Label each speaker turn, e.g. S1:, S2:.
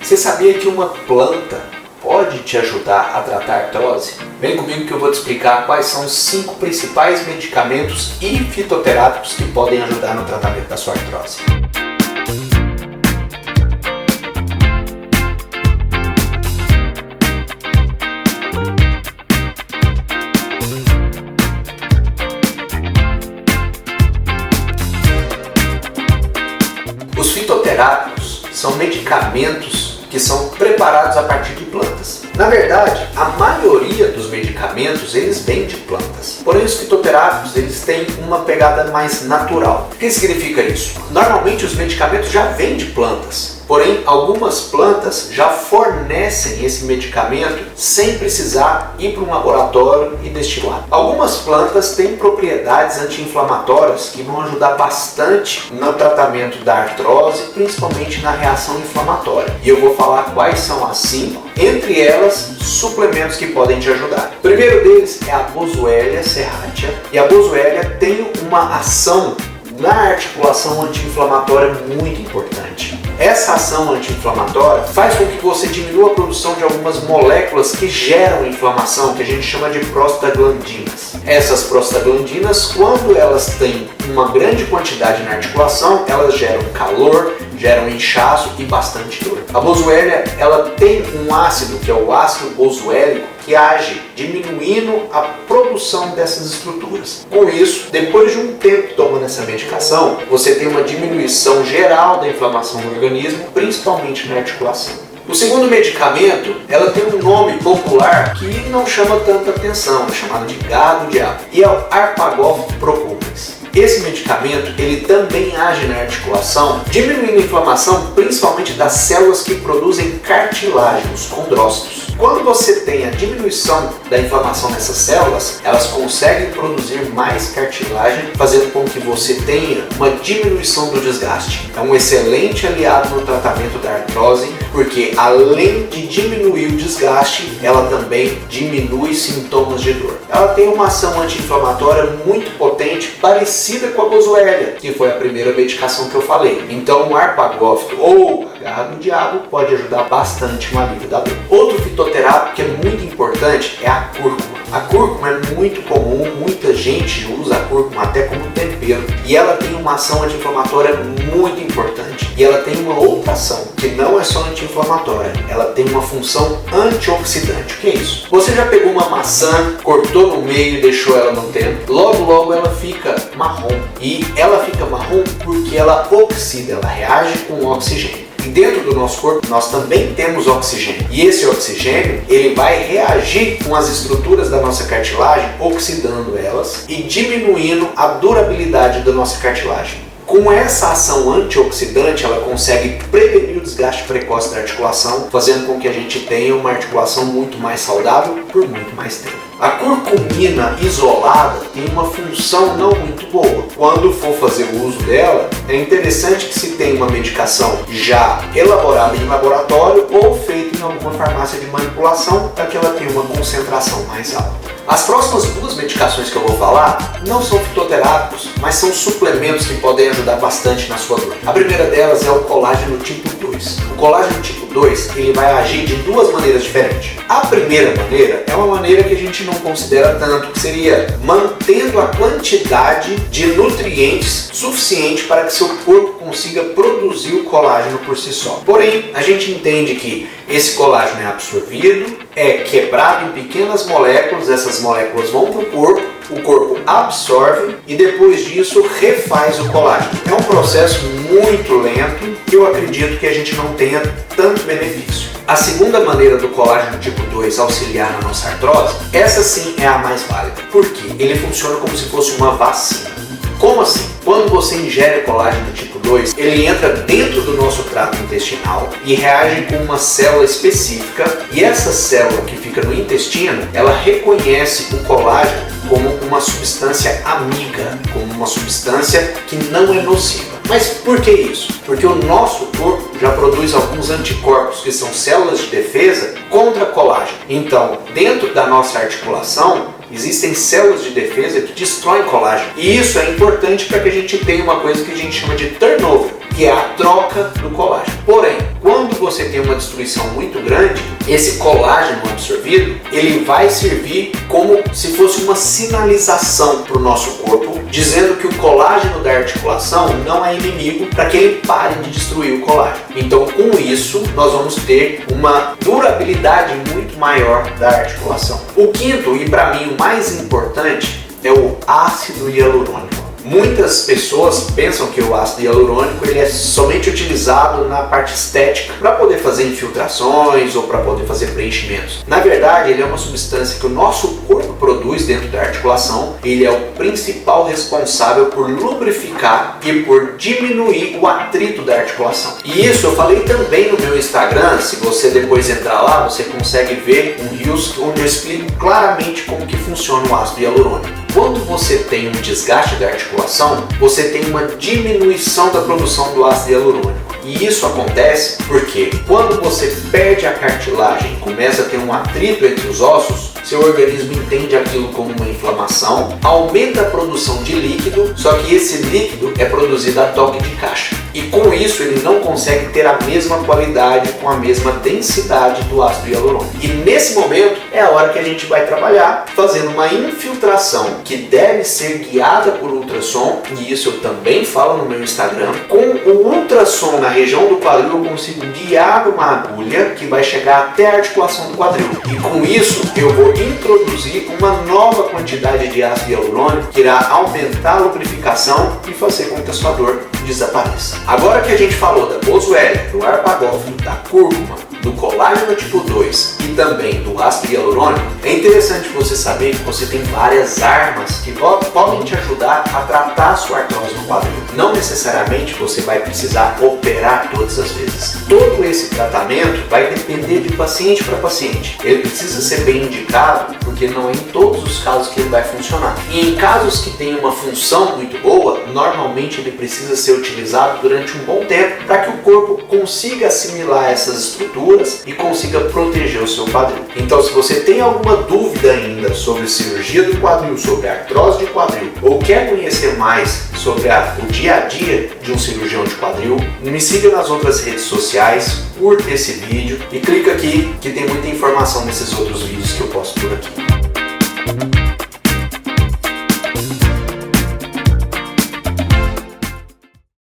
S1: Você sabia que uma planta pode te ajudar a tratar artrose? Vem comigo que eu vou te explicar quais são os 5 principais medicamentos e fitoterápicos que podem ajudar no tratamento da sua artrose. Os fitoterápicos são medicamentos que são preparados a partir de plantas. Na verdade, a maioria dos medicamentos eles vêm de plantas. Porém, os fitoterápicos eles têm uma pegada mais natural. O que significa isso? Normalmente os medicamentos já vêm de plantas. Porém, algumas plantas já fornecem esse medicamento sem precisar ir para um laboratório e destilar. Algumas plantas têm propriedades anti-inflamatórias que vão ajudar bastante no tratamento da artrose, principalmente na reação inflamatória. E eu vou falar quais são as 5, entre elas suplementos que podem te ajudar. O primeiro deles é a Boswellia serratia, e a Boswellia tem uma ação na articulação anti-inflamatória muito importante. Essa ação anti-inflamatória faz com que você diminua a produção de algumas moléculas que geram inflamação, que a gente chama de prostaglandinas. Essas prostaglandinas, quando elas têm uma grande quantidade na articulação, elas geram calor, geram inchaço e bastante dor. A Boswellia, ela tem um ácido, que é o ácido boswélico, que age diminuindo a produção dessas estruturas. Com isso, depois de um tempo tomando essa medicação, você tem uma diminuição geral da inflamação no organismo, principalmente na articulação. O segundo medicamento, ela tem um nome popular que não chama tanta atenção, é chamado de gado-diabo, e é o Arpagol Procúmenes. Esse medicamento, ele também age na articulação, diminuindo a inflamação, principalmente das células que produzem cartilagem, os condrócitos. Quando você tem a diminuição da inflamação nessas células, elas conseguem produzir mais cartilagem, fazendo com que você tenha uma diminuição do desgaste. É um excelente aliado no tratamento da artrose, porque além de diminuir o desgaste, ela também diminui sintomas de dor. Ela tem uma ação anti-inflamatória muito potente, parecida com a Boswellia, que foi a primeira medicação que eu falei. Então o Arpagol ou a garra do diabo pode ajudar bastante no alívio da dor. Outro fitoterápico que é muito importante é a cúrcuma. A cúrcuma é muito comum, muita gente usa a cúrcuma até como tempero. E ela tem uma ação anti-inflamatória muito importante. E ela tem uma outra ação, que não é só anti-inflamatória, ela tem uma função antioxidante. O que é isso? Você já pegou uma maçã, cortou no meio e deixou ela no tempo? Logo ela fica marrom. E ela fica marrom porque ela oxida, ela reage com o oxigênio. E dentro do nosso corpo nós também temos oxigênio. E esse oxigênio, ele vai reagir com as estruturas da nossa cartilagem, oxidando elas e diminuindo a durabilidade da nossa cartilagem. Com essa ação antioxidante, ela consegue prevenir o desgaste precoce da articulação, fazendo com que a gente tenha uma articulação muito mais saudável por muito mais tempo. A curcumina isolada tem uma função não muito boa. Quando for fazer o uso dela, é interessante que se tenha uma medicação já elaborada em laboratório ou feita em alguma farmácia de manipulação para que ela tenha uma concentração mais alta. As próximas 2 medicações que eu vou falar não são fitoterápicos, mas são suplementos que podem ajudar bastante na sua dor. A primeira delas é o colágeno tipo 2. O colágeno tipo 2 ele vai agir de 2 maneiras diferentes. A primeira maneira é uma maneira que a gente não considera tanto, que seria mantendo a quantidade de nutrientes suficiente para que seu corpo consiga produzir o colágeno por si só. Porém, a gente entende que esse colágeno é absorvido, é quebrado em pequenas moléculas, essas moléculas vão para o corpo absorve e depois disso refaz o colágeno. É um processo muito lento que eu acredito que a gente não tenha tanto benefício. A segunda maneira do colágeno tipo 2 auxiliar na nossa artrose, essa sim é a mais válida. Por quê? Ele funciona como se fosse uma vacina. Como assim? Quando você ingere colágeno tipo 2, ele entra dentro do nosso trato intestinal e reage com uma célula específica, e essa célula que fica no intestino, ela reconhece o colágeno como uma substância amiga, como uma substância que não é nociva. Mas por que isso? Porque o nosso corpo já produz alguns anticorpos, que são células de defesa contra colágeno. Então, dentro da nossa articulação, existem células de defesa que destroem colágeno. E isso é importante para que a gente tenha uma coisa que a gente chama de turnover. que é a troca do colágeno. Porém, quando você tem uma destruição muito grande, esse colágeno absorvido, ele vai servir como se fosse uma sinalização para o nosso corpo, dizendo que o colágeno da articulação não é inimigo, para que ele pare de destruir o colágeno. Então, com isso, nós vamos ter uma durabilidade muito maior da articulação. O quinto, e para mim o mais importante, é o ácido hialurônico. Muitas pessoas pensam que o ácido hialurônico ele é somente utilizado na parte estética para poder fazer infiltrações ou para poder fazer preenchimentos. Na verdade, ele é uma substância que o nosso corpo produz dentro da articulação. Ele é o principal responsável por lubrificar e por diminuir o atrito da articulação. E isso eu falei também no meu Instagram. Se você depois entrar lá, você consegue ver um Reels onde eu explico claramente como que funciona o ácido hialurônico. Quando você tem um desgaste da articulação, você tem uma diminuição da produção do ácido hialurônico. E isso acontece porque quando você perde a cartilagem, começa a ter um atrito entre os ossos, seu organismo entende aquilo como uma inflamação, aumenta a produção de líquido, só que esse líquido é produzido a toque de caixa. E com isso ele não consegue ter a mesma qualidade, com a mesma densidade do ácido hialurônico. E nesse momento é a hora que a gente vai trabalhar fazendo uma infiltração que deve ser guiada por ultrassom, e isso eu também falo no meu Instagram. Com o ultrassom na região do quadril eu consigo guiar uma agulha que vai chegar até a articulação do quadril. E com isso eu vou introduzir uma nova quantidade de ácido hialurônico que irá aumentar a lubrificação e fazer com que a sua dor desapareça. Agora que a gente falou da boswellia, do arpagófilo, da cúrcuma, do colágeno tipo 2 e também do ácido hialurônico, é interessante você saber que você tem várias armas que podem te ajudar a tratar a sua artrose no quadril. Não necessariamente você vai precisar operar todas as vezes. Todo esse tratamento vai depender de paciente para paciente. Ele precisa ser bem indicado porque não é em todos os casos que ele vai funcionar. E em casos que tem uma função muito boa, normalmente ele precisa ser utilizado durante um bom tempo para que o corpo consiga assimilar essas estruturas e consiga proteger o seu quadril. Então, se você tem alguma dúvida ainda sobre cirurgia do quadril, sobre artrose de quadril, ou quer conhecer mais sobre o dia a dia de um cirurgião de quadril, me siga nas outras redes sociais, curta esse vídeo e clica aqui que tem muita informação nesses outros vídeos que eu posto por aqui.